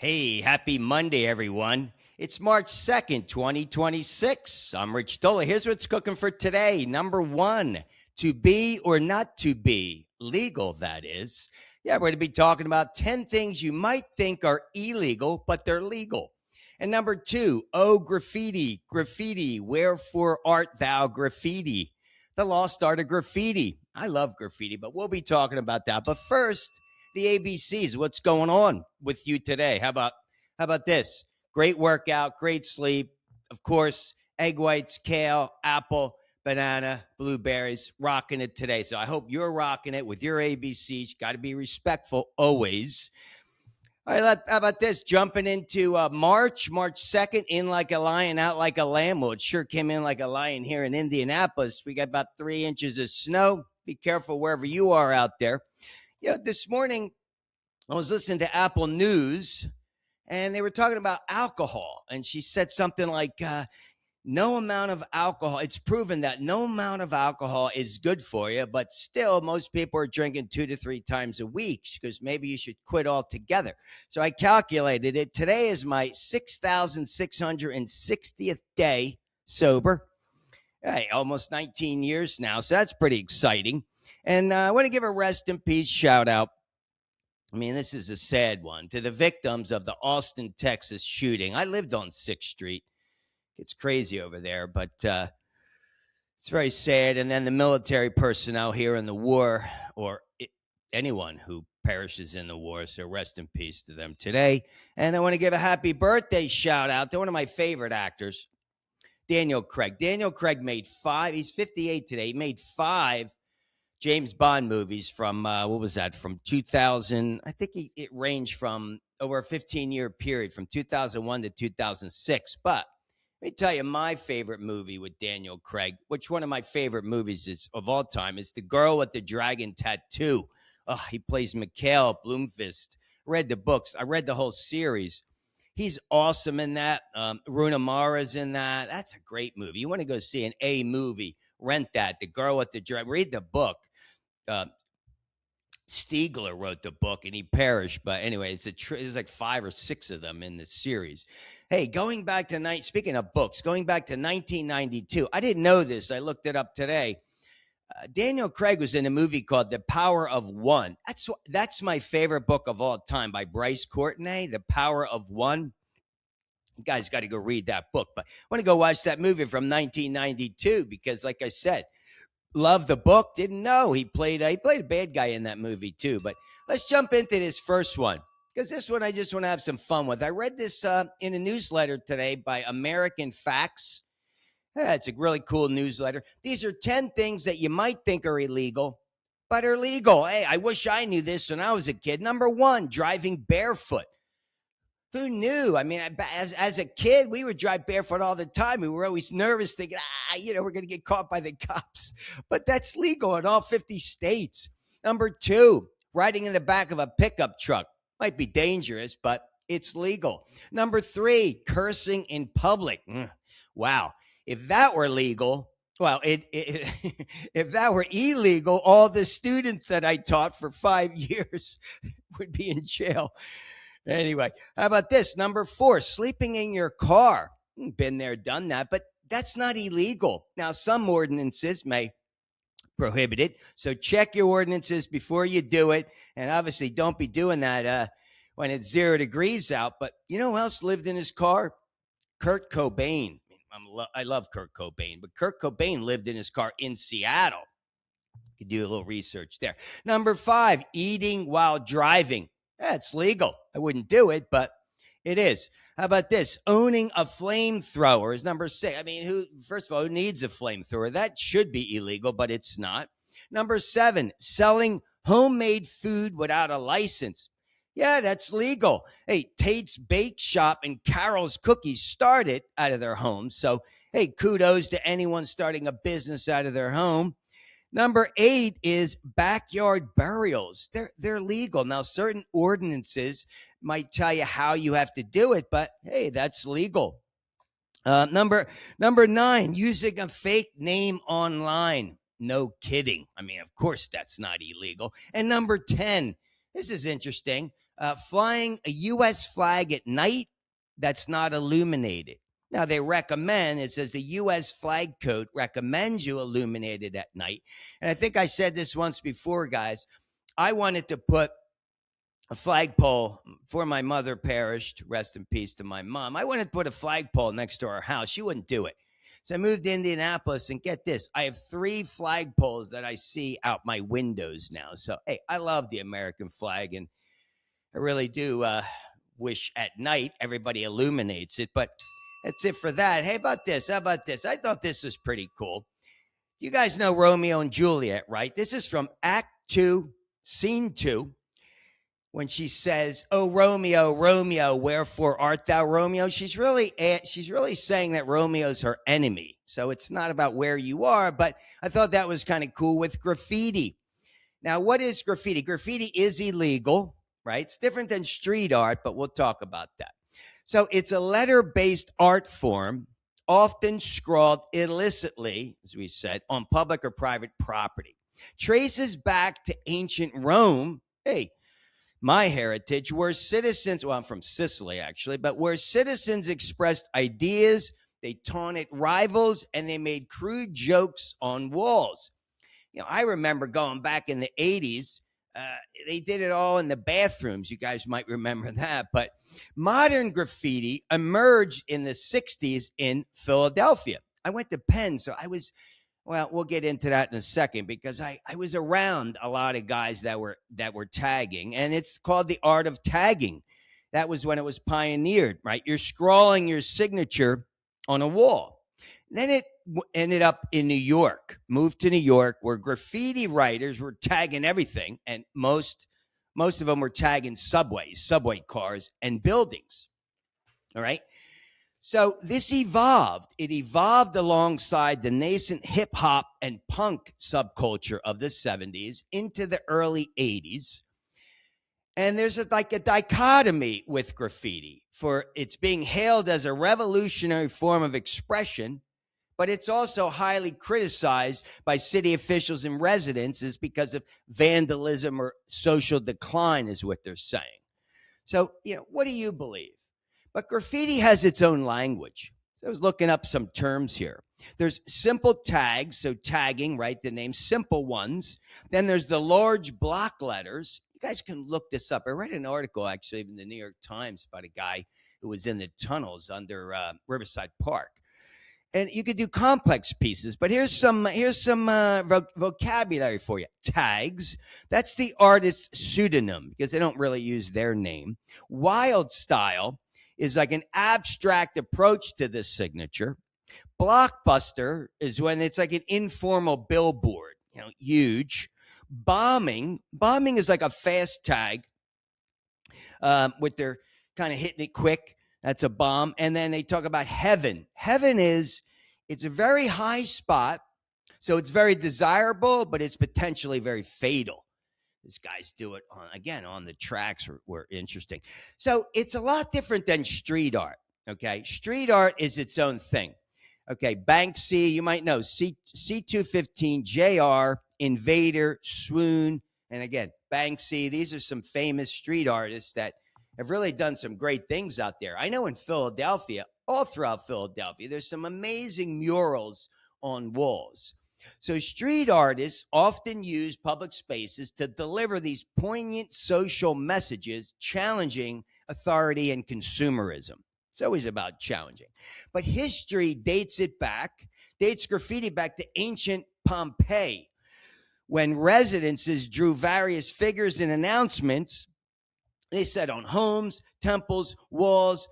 Hey, happy Monday, everyone. It's March 2nd, 2026. I'm Rich Tola. Here's what's cooking for today. Number one, to be or not to be legal, that is. Yeah, we're going to be talking about 10 things you might think are illegal, but they're legal. And number two, graffiti, wherefore art thou graffiti? The lost art of graffiti. I love graffiti, but we'll be talking about that. But first, the ABCs. What's going on with you today? How about this? Great workout, great sleep. Of course, egg whites, kale, apple, banana, blueberries, rocking it today. So I hope you're rocking it with your ABCs. Got to be respectful always. All right, how about this? Jumping into March 2nd, in like a lion, out like a lamb. Well, it sure came in like a lion here in Indianapolis. We got about 3 inches of snow. Be careful wherever you are out there. This morning I was listening to Apple News and they were talking about alcohol. And she said something like, no amount of alcohol. It's proven that no amount of alcohol is good for you, but still most people are drinking 2 to 3 times a week because maybe you should quit altogether. So I calculated it. Today is my 6,660th day sober. Hey, almost 19 years now. So that's pretty exciting. And I want to give a rest in peace shout out. I mean, this is a sad one to the victims of the Austin, Texas shooting. I lived on 6th Street. It's crazy over there, but it's very sad. And then the military personnel here in the war, or anyone who perishes in the war. So rest in peace to them today. And I want to give a happy birthday shout out to one of my favorite actors, Daniel Craig. Daniel Craig made 5. He's 58 today. He made 5 James Bond movies from, what was that, from 2000. I think it ranged from over a 15-year period from 2001 to 2006. But let me tell you my favorite movie with Daniel Craig, which one of my favorite movies is of all time is The Girl with the Dragon Tattoo. Oh, he plays Mikhail Blomkvist. Read the books. I read the whole series. He's awesome in that. Rooney Mara's in that. That's a great movie. You want to go see an A movie, rent that. The Girl with the Dragon. Read the book. Stiegler wrote the book and he perished. But anyway, there's like 5 or 6 of them in this series. Hey, going back to speaking of books, going back to 1992. I didn't know this. I looked it up today. Daniel Craig was in a movie called The Power of One. That's my favorite book of all time by Bryce Courtenay, The Power of One. You guys got to go read that book. But I want to go watch that movie from 1992 because, like I said, love the book. Didn't know he played a bad guy in that movie too. But let's jump into this first one because this one I just want to have some fun with. I read this in a newsletter today by American Facts. It's a really cool newsletter. These are 10 things that you might think are illegal, but are legal. Hey, I wish I knew this when I was a kid. Number 1, driving barefoot. Who knew? I mean, as a kid, we would drive barefoot all the time. We were always nervous thinking, we're going to get caught by the cops. But that's legal in all 50 states. Number 2, riding in the back of a pickup truck. Might be dangerous, but it's legal. Number 3, cursing in public. Wow. If that were legal, if that were illegal, all the students that I taught for 5 years would be in jail. Anyway, how about this? Number 4, sleeping in your car. Been there, done that, but that's not illegal. Now, some ordinances may prohibit it, so check your ordinances before you do it, and obviously don't be doing that when it's 0 degrees out. But you know who else lived in his car? Kurt Cobain. I love Kurt Cobain, but Kurt Cobain lived in his car in Seattle. You could do a little research there. Number 5, eating while driving. It's legal. I wouldn't do it, but it is. How about this? Owning a flamethrower is number 6. I mean, first of all, who needs a flamethrower? That should be illegal, but it's not. Number 7, selling homemade food without a license. Yeah, that's legal. Hey, Tate's Bake Shop and Carol's Cookies started out of their home. So, hey, kudos to anyone starting a business out of their home. Number 8 is backyard burials. They're legal. Now, certain ordinances might tell you how you have to do it, but hey, that's legal. Number 9, using a fake name online. No kidding. I mean, of course, that's not illegal. And number 10, this is interesting. flying a U.S. flag at night that's not illuminated. Now, they recommend, it says the U.S. flag code recommends you illuminate it at night. And I think I said this once before, guys. I wanted to put a flagpole before my mother perished. Rest in peace to my mom. I wanted to put a flagpole next to our house. She wouldn't do it. So I moved to Indianapolis, and get this, I have 3 flagpoles that I see out my windows now. So, hey, I love the American flag, and I really do wish at night everybody illuminates it. But that's it for that. Hey, how about this? I thought this was pretty cool. You guys know Romeo and Juliet, right? This is from Act 2, Scene 2. When she says, "Oh, Romeo, Romeo, wherefore art thou Romeo?" She's really saying that Romeo's her enemy. So it's not about where you are, but I thought that was kind of cool with graffiti. Now, what is graffiti? Graffiti is illegal, right? It's different than street art, but we'll talk about that. So it's a letter-based art form, often scrawled illicitly, as we said, on public or private property. Traces back to ancient Rome. Hey, my heritage, where citizens, well, I'm from Sicily actually, but where citizens expressed ideas, they taunted rivals, and they made crude jokes on walls. You know, I remember going back in the 80s, they did it all in the bathrooms. You guys might remember that. But modern graffiti emerged in the 60s in Philadelphia. I went to Penn, so well, we'll get into that in a second, because I was around a lot of guys that were tagging, and it's called the art of tagging. That was when it was pioneered, right? You're scrawling your signature on a wall. Then it ended up in New York, moved to New York, where graffiti writers were tagging everything, and most of them were tagging subway cars, and buildings. All right. So this evolved. It evolved alongside the nascent hip hop and punk subculture of the 70s into the early 80s. And there's a dichotomy with graffiti, for it's being hailed as a revolutionary form of expression, but it's also highly criticized by city officials and residents because of vandalism or social decline, is what they're saying. So, what do you believe? But graffiti has its own language. So I was looking up some terms here. There's simple tags, so tagging, right? The name, simple ones. Then there's the large block letters. You guys can look this up. I read an article actually in the New York Times about a guy who was in the tunnels under Riverside Park. And you could do complex pieces, but here's some vocabulary for you. Tags, that's the artist's pseudonym, because they don't really use their name. Wild style is like an abstract approach to this signature. Blockbuster is when it's like an informal billboard, huge. Bombing is like a fast tag with their kind of hitting it quick. That's a bomb. And then they talk about heaven. Heaven it's a very high spot, so it's very desirable, but it's potentially very fatal. These guys do it on the tracks were interesting. So it's a lot different than street art, okay? Street art is its own thing, okay? Banksy, you might know, C215, JR, Invader, Swoon, and again, Banksy. These are some famous street artists that have really done some great things out there. I know in Philadelphia, all throughout Philadelphia, there's some amazing murals on walls. So street artists often use public spaces to deliver these poignant social messages, challenging authority and consumerism. It's always about challenging. But history dates graffiti back to ancient Pompeii, when residences drew various figures and announcements. They said on homes, temples, walls.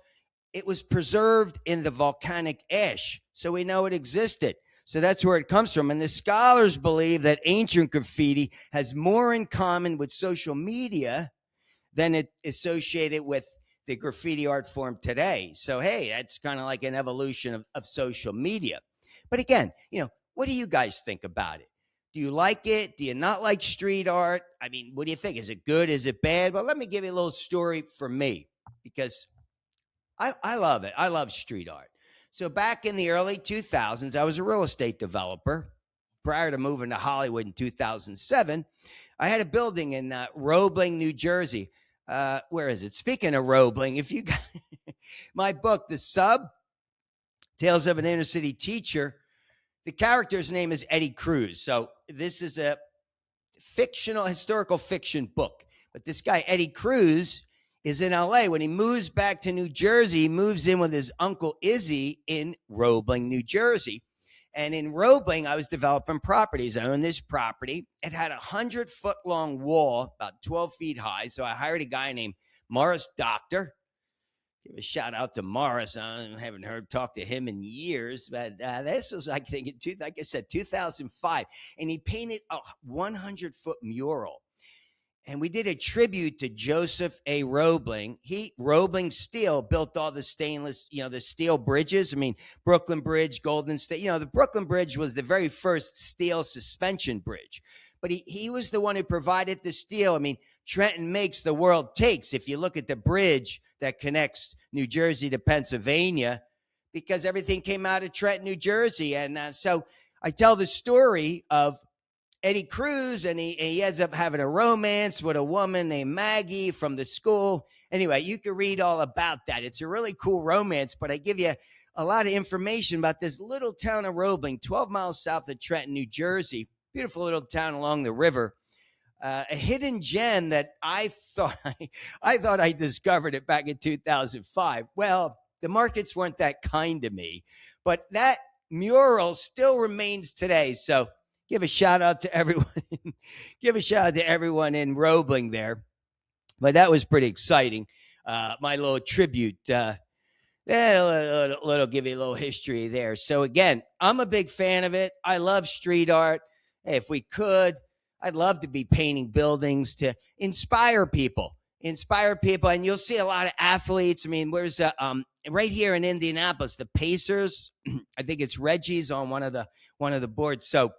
It was preserved in the volcanic ash, so we know it existed. So that's where it comes from. And the scholars believe that ancient graffiti has more in common with social media than it associated with the graffiti art form today. So, hey, that's kind of like an evolution of social media. But again, what do you guys think about it? Do you like it? Do you not like street art? I mean, what do you think? Is it good? Is it bad? Well, let me give you a little story from me, because I love it. I love street art. So back in the early 2000s, I was a real estate developer. Prior to moving to Hollywood in 2007, I had a building in Roebling, New Jersey. Where is it? Speaking of Roebling, if you got my book, The Sub, Tales of an Inner City Teacher, the character's name is Eddie Cruz. So this is a fictional, historical fiction book. But this guy, Eddie Cruz, is in LA. When he moves back to New Jersey, he moves in with his uncle Izzy in Roebling, New Jersey. And in Roebling, I was developing properties. I owned this property. It had a 100-foot long wall, about 12 feet high. So I hired a guy named Morris Doctor. Give a shout out to Morris. I haven't talked to him in years, but this was, I think, like I said, 2005. And he painted a 100-foot mural. And we did a tribute to Joseph A. Roebling. Roebling Steel built all the stainless, the steel bridges. I mean, Brooklyn Bridge, Golden State. The Brooklyn Bridge was the very first steel suspension bridge. But he was the one who provided the steel. I mean, Trenton makes, the world takes. If you look at the bridge that connects New Jersey to Pennsylvania, because everything came out of Trenton, New Jersey. And so I tell the story of Eddie Cruz, and he ends up having a romance with a woman named Maggie from the school. Anyway, you can read all about that. It's a really cool romance, but I give you a lot of information about this little town of Roebling, 12 miles south of Trenton, New Jersey. Beautiful little town along the river. A hidden gem that I thought I discovered it back in 2005. Well, the markets weren't that kind to me, but that mural still remains today. So give a shout out to everyone. Give a shout out to everyone in Roebling there. But that was pretty exciting. My little tribute. Little give you a little history there. So again, I'm a big fan of it. I love street art. If we could, I'd love to be painting buildings to inspire people. And you'll see a lot of athletes. I mean, where's right here in Indianapolis, the Pacers? I think it's Reggie's on one of the boards. So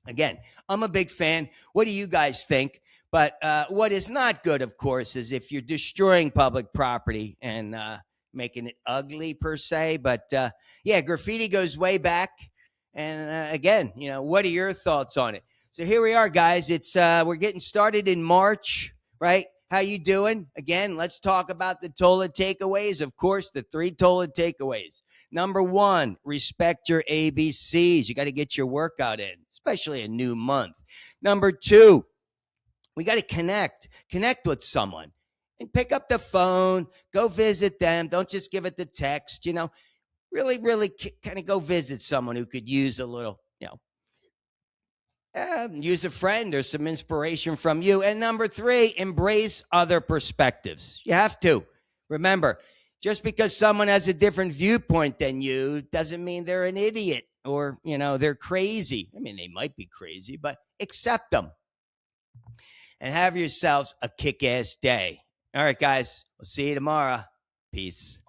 again, I'm a big fan. What do you guys think? But what is not good, of course, is if you're destroying public property and making it ugly per se. But yeah, graffiti goes way back. And again, what are your thoughts on it? So here we are, guys. It's we're getting started in March, right? How you doing? Again, let's talk about the Tola takeaways. Of course, the 3 Tola takeaways. Number 1, respect your ABCs. You got to get your workout in, especially a new month. Number 2, we got to connect with someone and pick up the phone, go visit them. Don't just give it the text, really, really kind of go visit someone who could use a little, use a friend or some inspiration from you. And number 3, embrace other perspectives. You have to. Remember, just because someone has a different viewpoint than you doesn't mean they're an idiot or, they're crazy. I mean, they might be crazy, but accept them. And have yourselves a kick-ass day. All right, guys. We'll see you tomorrow. Peace.